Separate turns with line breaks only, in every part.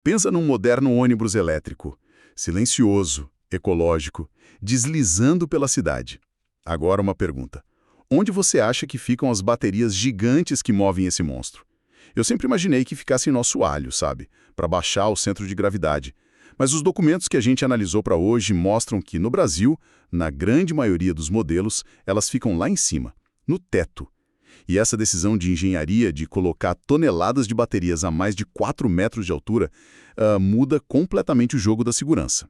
Pensa num moderno ônibus elétrico, silencioso, ecológico, deslizando pela cidade. Agora uma pergunta. Onde você acha que ficam as baterias gigantes que movem esse monstro? Eu sempre imaginei que ficasse em nosso alho, sabe? Para baixar o centro de gravidade. Mas os documentos que a gente analisou para hoje mostram que, no Brasil, na grande maioria dos modelos, elas ficam lá em cima, no teto. E essa decisão de engenharia de colocar toneladas de baterias a mais de 4 metros de altura muda completamente o jogo da segurança.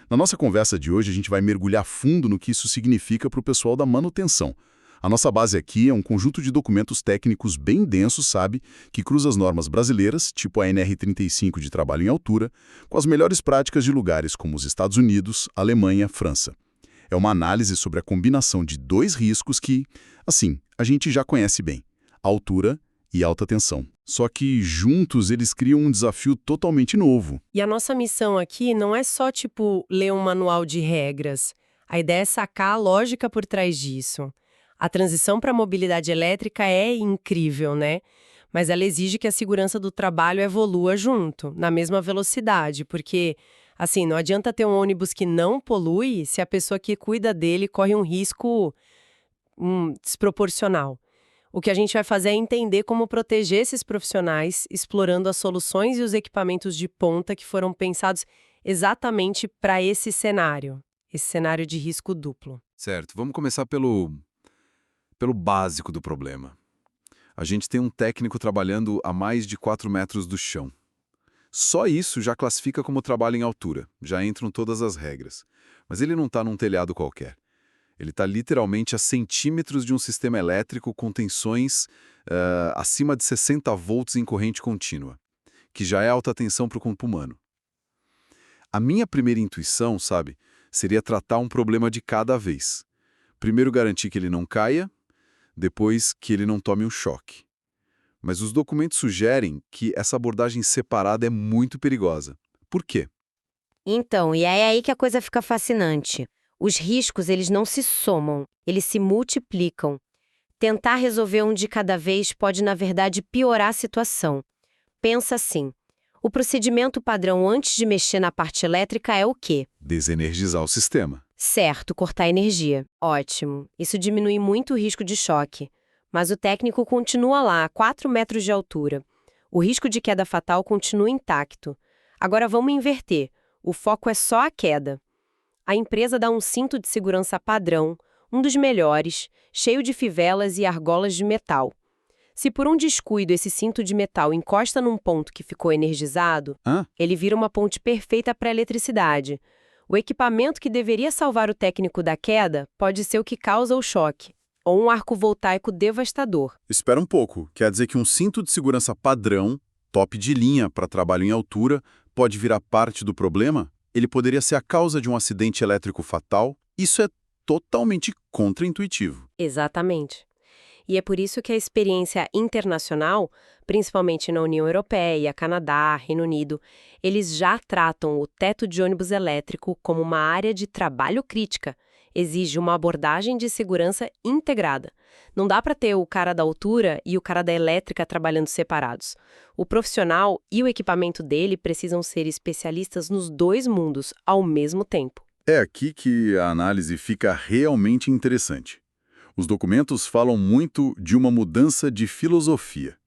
Na nossa conversa de hoje, a gente vai mergulhar fundo no que isso significa para o pessoal da manutenção. A nossa base aqui é um conjunto de documentos técnicos bem densos, sabe, que cruza as normas brasileiras, tipo a NR35 de trabalho em altura, com as melhores práticas de lugares como os Estados Unidos, Alemanha, França. É uma análise sobre a combinação de dois riscos que, assim, a gente já conhece bem: altura e alta tensão. Só que juntos eles criam um desafio totalmente novo.
E a nossa missão aqui não é só, ler um manual de regras. A ideia é sacar a lógica por trás disso. A transição para a mobilidade elétrica é incrível, né? Mas ela exige que a segurança do trabalho evolua junto, na mesma velocidade, porque, assim, não adianta ter um ônibus que não polui se a pessoa que cuida dele corre um risco desproporcional. O que a gente vai fazer é entender como proteger esses profissionais, explorando as soluções e os equipamentos de ponta que foram pensados exatamente para esse cenário de risco duplo.
Certo, vamos começar pelo básico do problema. A gente tem um técnico trabalhando a mais de 4 metros do chão. Só isso já classifica como trabalho em altura, já entram todas as regras. Mas ele não está num telhado qualquer. Ele está literalmente a centímetros de um sistema elétrico com tensões acima de 60 volts em corrente contínua, que já é alta tensão para o corpo humano. A minha primeira intuição, sabe, seria tratar um problema de cada vez. Primeiro garantir que ele não caia, depois que ele não tome um choque. Mas os documentos sugerem que essa abordagem separada é muito perigosa. Por quê?
Então, e é aí que a coisa fica fascinante. Os riscos, eles não se somam, eles se multiplicam. Tentar resolver um de cada vez pode, na verdade, piorar a situação. Pensa assim, o procedimento padrão antes de mexer na parte elétrica é o quê?
Desenergizar o sistema.
Certo, cortar energia. Ótimo. Isso diminui muito o risco de choque. Mas o técnico continua lá, a 4 metros de altura. O risco de queda fatal continua intacto. Agora vamos inverter. O foco é só a queda. A empresa dá um cinto de segurança padrão, um dos melhores, cheio de fivelas e argolas de metal. Se por um descuido esse cinto de metal encosta num ponto que ficou energizado, ele vira uma ponte perfeita para a eletricidade. O equipamento que deveria salvar o técnico da queda pode ser o que causa o choque, ou um arco voltaico devastador.
Espera um pouco, quer dizer que um cinto de segurança padrão, top de linha para trabalho em altura, pode virar parte do problema? Ele poderia ser a causa de um acidente elétrico fatal? Isso é totalmente contraintuitivo.
Exatamente. E é por isso que a experiência internacional, principalmente na União Europeia, Canadá, Reino Unido, eles já tratam o teto de ônibus elétrico como uma área de trabalho crítica. Exige uma abordagem de segurança integrada. Não dá para ter o cara da altura e o cara da elétrica trabalhando separados. O profissional e o equipamento dele precisam ser especialistas nos dois mundos ao mesmo tempo.
É aqui que a análise fica realmente interessante. Os documentos falam muito de uma mudança de filosofia.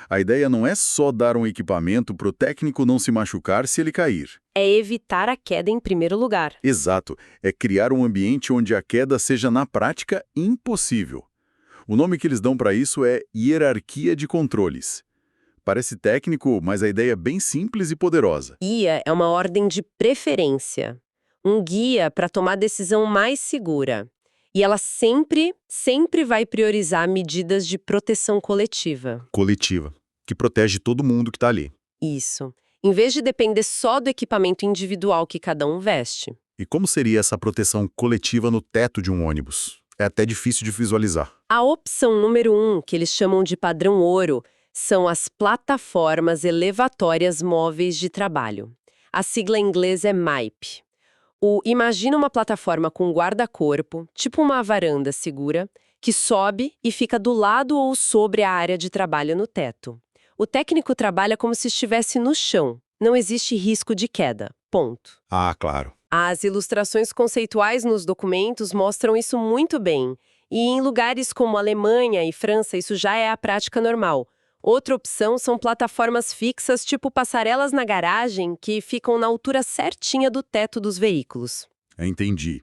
A ideia não é só dar um equipamento para o técnico não se machucar se ele cair.
É evitar a queda em primeiro lugar.
Exato. É criar um ambiente onde a queda seja, na prática, impossível. O nome que eles dão para isso é hierarquia de controles. Parece técnico, mas a ideia é bem simples e poderosa.
IA é uma ordem de preferência. Um guia para tomar a decisão mais segura. E ela sempre vai priorizar medidas de proteção coletiva.
Coletiva, que protege todo mundo que está ali.
Isso. Em vez de depender só do equipamento individual que cada um veste.
E como seria essa proteção coletiva no teto de um ônibus? É até difícil de visualizar.
A opção número 1, que eles chamam de padrão ouro, são as plataformas elevatórias móveis de trabalho. A sigla em inglês é MAIP. Imagina uma plataforma com guarda-corpo, tipo uma varanda segura, que sobe e fica do lado ou sobre a área de trabalho no teto. O técnico trabalha como se estivesse no chão, Não existe risco de queda. Ponto.
Ah, claro.
As ilustrações conceituais nos documentos mostram isso muito bem. E em lugares como Alemanha e França, isso já é a prática normal. Outra opção são plataformas fixas, tipo passarelas na garagem, que ficam na altura certinha do teto dos veículos.
Entendi.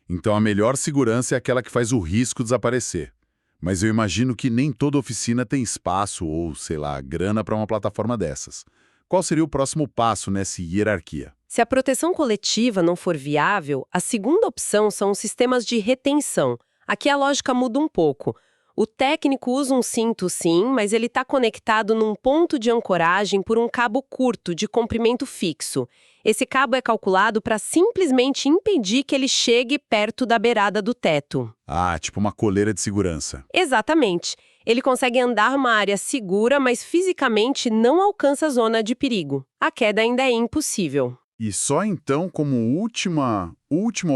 Então a melhor segurança é aquela que faz o risco desaparecer. Mas eu imagino que nem toda oficina tem espaço ou, sei lá, grana para uma plataforma dessas. Qual seria o próximo passo nessa hierarquia?
Se a proteção coletiva não for viável, a segunda opção são os sistemas de retenção. Aqui a lógica muda um pouco. O técnico usa um cinto, sim, mas ele está conectado num ponto de ancoragem por um cabo curto, de comprimento fixo. Esse cabo é calculado para simplesmente impedir que ele chegue perto da beirada do teto.
Ah, tipo uma coleira de segurança.
Exatamente. Ele consegue andar numa área segura, mas fisicamente não alcança a zona de perigo. A queda ainda é impossível.
E só então, como última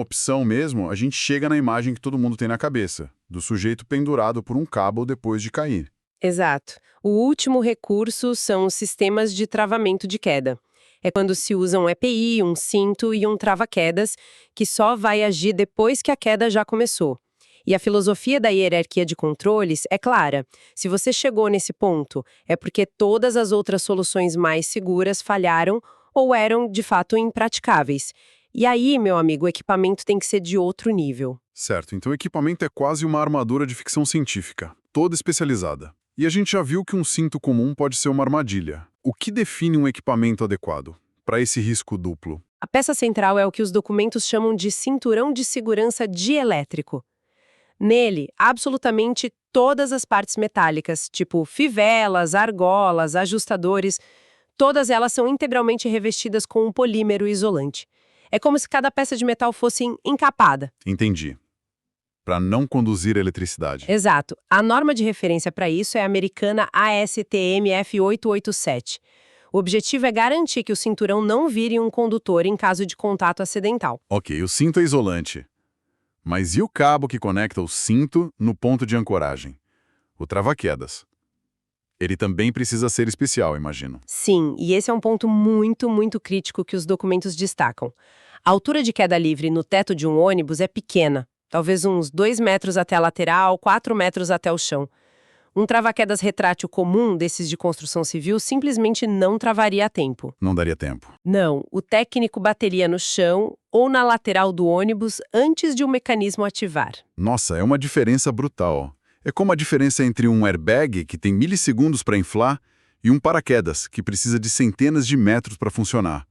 opção mesmo, a gente chega na imagem que todo mundo tem na cabeça, do sujeito pendurado por um cabo depois de cair.
Exato. O último recurso são os sistemas de travamento de queda. É quando se usa um EPI, um cinto e um trava-quedas, que só vai agir depois que a queda já começou. E a filosofia da hierarquia de controles é clara. Se você chegou nesse ponto, é porque todas as outras soluções mais seguras falharam ou eram, de fato, impraticáveis. E aí, meu amigo, o equipamento tem que ser de outro nível.
Certo, então o equipamento é quase uma armadura de ficção científica, toda especializada. E a gente já viu que um cinto comum pode ser uma armadilha. O que define um equipamento adequado para esse risco duplo?
A peça central é o que os documentos chamam de cinturão de segurança dielétrico. Nele, absolutamente todas as partes metálicas, tipo fivelas, argolas, ajustadores, todas elas são integralmente revestidas com um polímero isolante. É como se cada peça de metal fosse encapada.
Entendi. Para não conduzir eletricidade.
Exato. A norma de referência para isso é a americana ASTM F887. O objetivo é garantir que o cinturão não vire um condutor em caso de contato acidental.
Ok, o cinto é isolante. Mas e o cabo que conecta o cinto no ponto de ancoragem? O trava-quedas. Ele também precisa ser especial, imagino.
Sim, e esse é um ponto muito crítico que os documentos destacam. A altura de queda livre no teto de um ônibus é pequena, talvez uns 2 metros até a lateral, 4 metros até o chão. Um trava-quedas retrátil comum desses de construção civil simplesmente não travaria a tempo.
Não daria tempo.
Não, o técnico bateria no chão ou na lateral do ônibus antes de o mecanismo ativar.
Nossa, é uma diferença brutal. É como a diferença entre um airbag, que tem milissegundos para inflar, e um paraquedas, que precisa de centenas de metros para funcionar.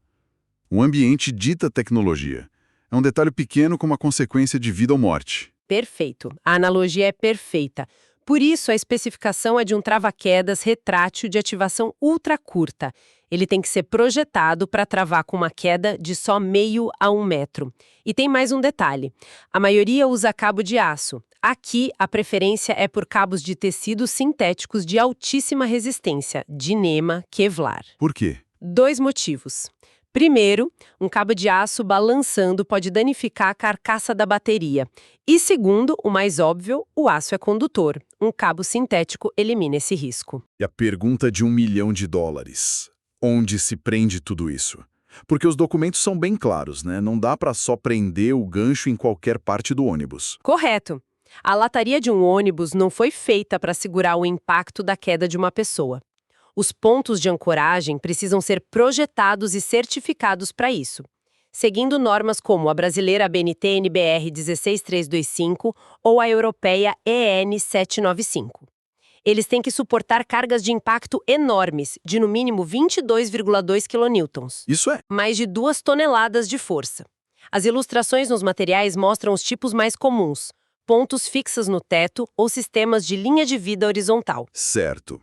O ambiente dita tecnologia. É um detalhe pequeno com uma consequência de vida ou morte.
Perfeito. A analogia é perfeita. Por isso, a especificação é de um trava-quedas retrátil de ativação ultra curta. Ele tem que ser projetado para travar com uma queda de só 0,5 a 1 metro. E tem mais um detalhe. A maioria usa cabo de aço. Aqui, a preferência é por cabos de tecidos sintéticos de altíssima resistência, Dyneema, Kevlar.
Por quê?
2 motivos. Primeiro, um cabo de aço balançando pode danificar a carcaça da bateria. E segundo, o mais óbvio, o aço é condutor. Um cabo sintético elimina esse risco.
E a pergunta de $1 milhão. Onde se prende tudo isso? Porque os documentos são bem claros, né? Não dá para só prender o gancho em qualquer parte do ônibus.
Correto. A lataria de um ônibus não foi feita para segurar o impacto da queda de uma pessoa. Os pontos de ancoragem precisam ser projetados e certificados para isso, seguindo normas como a brasileira ABNT NBR 16325 ou a europeia EN 795. Eles têm que suportar cargas de impacto enormes, de no mínimo 22,2 kN.
Isso é.
Mais de 2 toneladas de força. As ilustrações nos materiais mostram os tipos mais comuns: pontos fixos no teto ou sistemas de linha de vida horizontal.
Certo.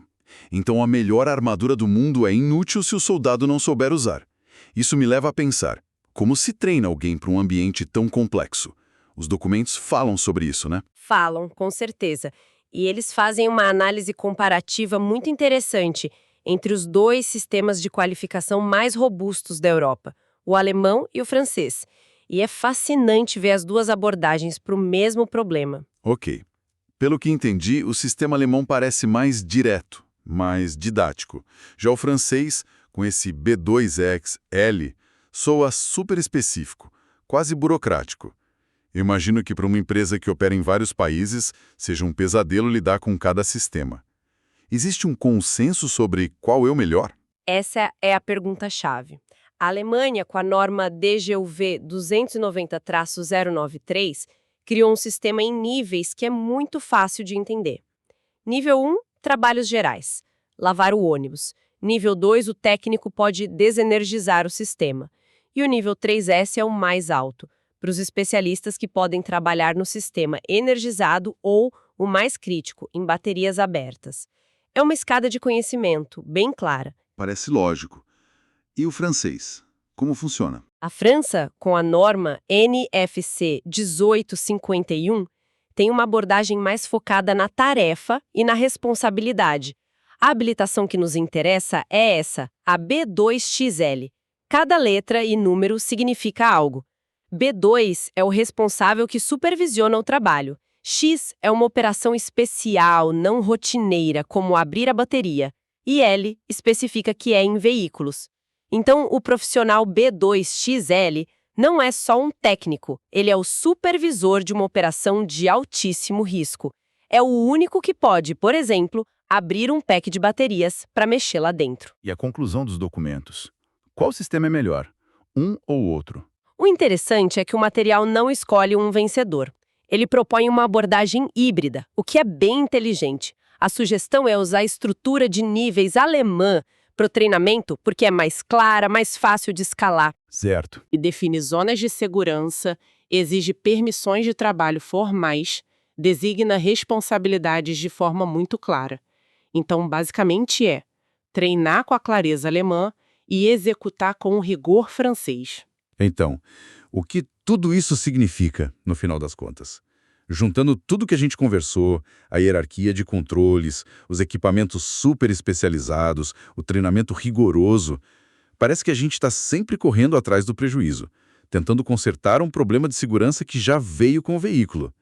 Então a melhor armadura do mundo é inútil se o soldado não souber usar. Isso me leva a pensar, como se treina alguém para um ambiente tão complexo? Os documentos falam sobre isso, né?
Falam, com certeza. E eles fazem uma análise comparativa muito interessante entre os 2 sistemas de qualificação mais robustos da Europa, o alemão e o francês. E é fascinante ver as 2 abordagens para o mesmo problema.
Ok. Pelo que entendi, o sistema alemão parece mais direto, mais didático. Já o francês,
com esse B2XL, soa super específico, quase burocrático. Eu imagino que para uma empresa que opera em vários países, seja um pesadelo lidar com cada sistema. Existe um consenso sobre qual é o melhor?
Essa é a pergunta-chave. A Alemanha, com a norma DGUV 290-093, criou um sistema em níveis que é muito fácil de entender. Nível 1, trabalhos gerais. Lavar o ônibus. Nível 2, o técnico pode desenergizar o sistema. E o nível 3S é o mais alto, para os especialistas que podem trabalhar no sistema energizado ou, o mais crítico, em baterias abertas. É uma escada de conhecimento, bem clara.
Parece lógico. E o francês? Como funciona?
A França, com a norma NFC 1851, tem uma abordagem mais focada na tarefa e na responsabilidade. A habilitação que nos interessa é essa, a B2XL. Cada letra e número significa algo. B2 é o responsável que supervisiona o trabalho. X é uma operação especial, não rotineira, como abrir a bateria. E L especifica que é em veículos. Então, o profissional B2XL não é só um técnico, ele é o supervisor de uma operação de altíssimo risco. É o único que pode, por exemplo, abrir um pack de baterias para mexer lá dentro.
E a conclusão dos documentos? Qual sistema é melhor? Um ou outro?
O interessante é que o material não escolhe um vencedor. Ele propõe uma abordagem híbrida, o que é bem inteligente. A sugestão é usar a estrutura de níveis alemã para o treinamento, porque é mais clara, mais fácil de escalar.
Certo.
E define zonas de segurança, exige permissões de trabalho formais, designa responsabilidades de forma muito clara. Então, basicamente treinar com a clareza alemã e executar com o rigor francês.
Então, o que tudo isso significa, no final das contas? Juntando tudo que a gente conversou, a hierarquia de controles, os equipamentos super especializados, o treinamento rigoroso, parece que a gente está sempre correndo atrás do prejuízo, tentando consertar um problema de segurança que já veio com o veículo.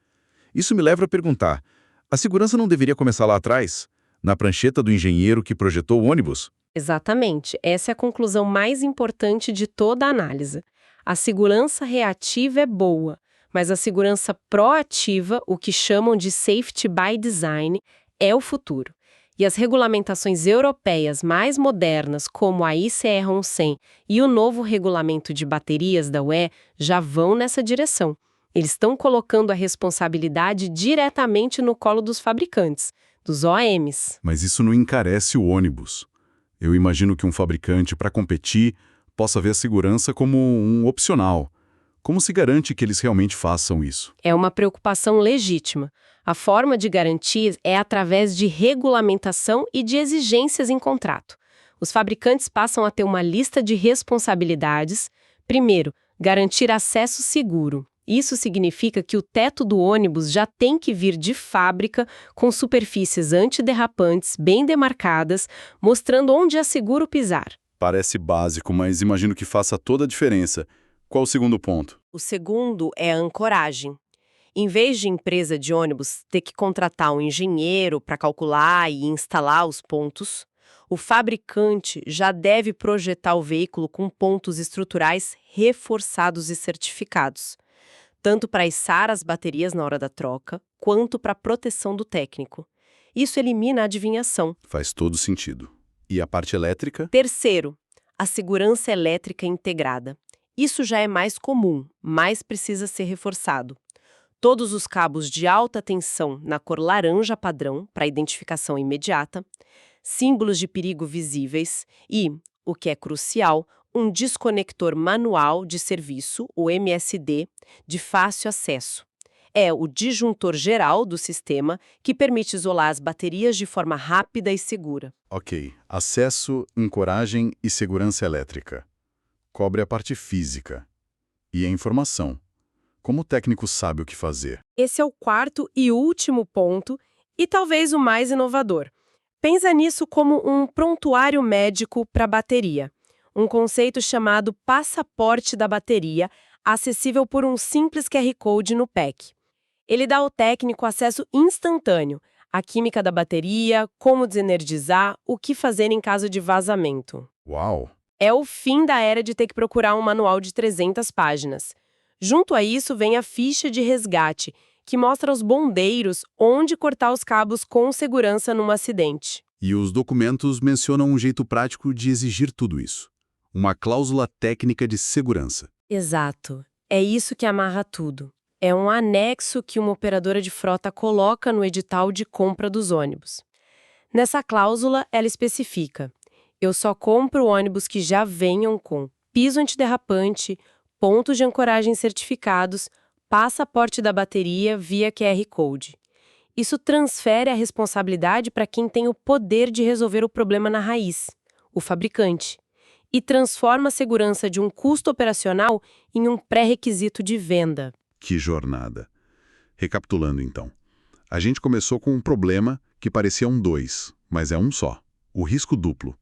Isso me leva a perguntar, a segurança não deveria começar lá atrás, na prancheta do engenheiro que projetou o ônibus?
Exatamente, essa é a conclusão mais importante de toda a análise. A segurança reativa é boa, mas a segurança proativa, o que chamam de safety by design, é o futuro. E as regulamentações europeias mais modernas, como a ICE 1100 e o novo regulamento de baterias da UE, já vão nessa direção. Eles estão colocando a responsabilidade diretamente no colo dos fabricantes, dos OEMs.
Mas isso não encarece o ônibus. Eu imagino que um fabricante, para competir, possa ver a segurança como um opcional. Como se garante que eles realmente façam isso?
É uma preocupação legítima. A forma de garantir é através de regulamentação e de exigências em contrato. Os fabricantes passam a ter uma lista de responsabilidades. Primeiro, garantir acesso seguro. Isso significa que o teto do ônibus já tem que vir de fábrica, com superfícies antiderrapantes bem demarcadas, mostrando onde é seguro pisar.
Parece básico, mas imagino que faça toda a diferença. Qual o segundo ponto?
O segundo é a ancoragem. Em vez de empresa de ônibus ter que contratar um engenheiro para calcular e instalar os pontos, o fabricante já deve projetar o veículo com pontos estruturais reforçados e certificados, tanto para içar as baterias na hora da troca, quanto para a proteção do técnico. Isso elimina a adivinhação.
Faz todo sentido. E a parte elétrica?
Terceiro, a segurança elétrica integrada. Isso já é mais comum, mas precisa ser reforçado. Todos os cabos de alta tensão na cor laranja padrão, para identificação imediata, símbolos de perigo visíveis e, o que é crucial, um desconector manual de serviço, o MSD, de fácil acesso. É o disjuntor geral do sistema que permite isolar as baterias de forma rápida e segura.
Ok. Acesso, ancoragem e segurança elétrica. Cobre a parte física. E a informação. Como o técnico sabe o que fazer?
Esse é o quarto e último ponto, e talvez o mais inovador. Pensa nisso como um prontuário médico para bateria. Um conceito chamado passaporte da bateria, acessível por um simples QR Code no pack. Ele dá ao técnico acesso instantâneo à química da bateria, como desenergizar, o que fazer em caso de vazamento.
Uau!
É o fim da era de ter que procurar um manual de 300 páginas. Junto a isso vem a ficha de resgate, que mostra aos bombeiros onde cortar os cabos com segurança num acidente.
E os documentos mencionam um jeito prático de exigir tudo isso. Uma cláusula técnica de segurança.
Exato. É isso que amarra tudo. É um anexo que uma operadora de frota coloca no edital de compra dos ônibus. Nessa cláusula, ela especifica: eu só compro ônibus que já venham com piso antiderrapante, pontos de ancoragem certificados, passaporte da bateria via QR Code. Isso transfere a responsabilidade para quem tem o poder de resolver o problema na raiz, o fabricante, e transforma a segurança de um custo operacional em um pré-requisito de venda.
Que jornada! Recapitulando então. A gente começou com um problema que parecia um 2, mas é um só. O risco duplo.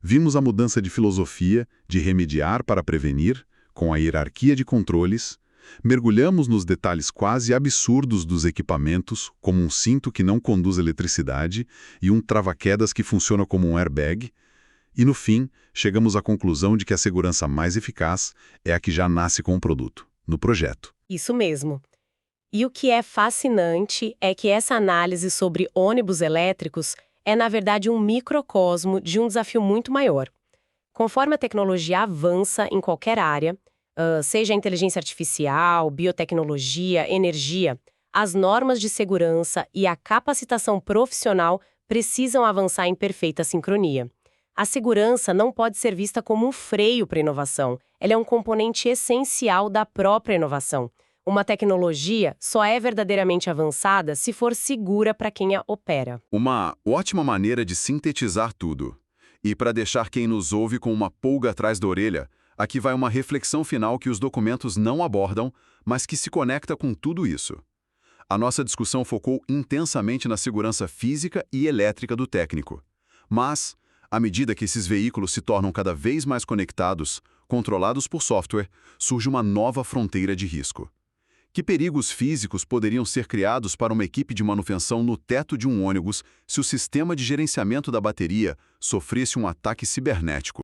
Vimos a mudança de filosofia de remediar para prevenir, com a hierarquia de controles. Mergulhamos nos detalhes quase absurdos dos equipamentos, como um cinto que não conduz eletricidade e um trava-quedas que funciona como um airbag. E, no fim, chegamos à conclusão de que a segurança mais eficaz é a que já nasce com o produto, no projeto.
Isso mesmo. E o que é fascinante é que essa análise sobre ônibus elétricos é, na verdade, um microcosmo de um desafio muito maior. Conforme a tecnologia avança em qualquer área, seja a inteligência artificial, biotecnologia, energia, as normas de segurança e a capacitação profissional precisam avançar em perfeita sincronia. A segurança não pode ser vista como um freio para a inovação. Ela é um componente essencial da própria inovação. Uma tecnologia só é verdadeiramente avançada se for segura para quem a opera.
Uma ótima maneira de sintetizar tudo. E para deixar quem nos ouve com uma pulga atrás da orelha, aqui vai uma reflexão final que os documentos não abordam, mas que se conecta com tudo isso. A nossa discussão focou intensamente na segurança física e elétrica do técnico. Mas, à medida que esses veículos se tornam cada vez mais conectados, controlados por software, surge uma nova fronteira de risco. Que perigos físicos poderiam ser criados para uma equipe de manutenção no teto de um ônibus se o sistema de gerenciamento da bateria sofresse um ataque cibernético?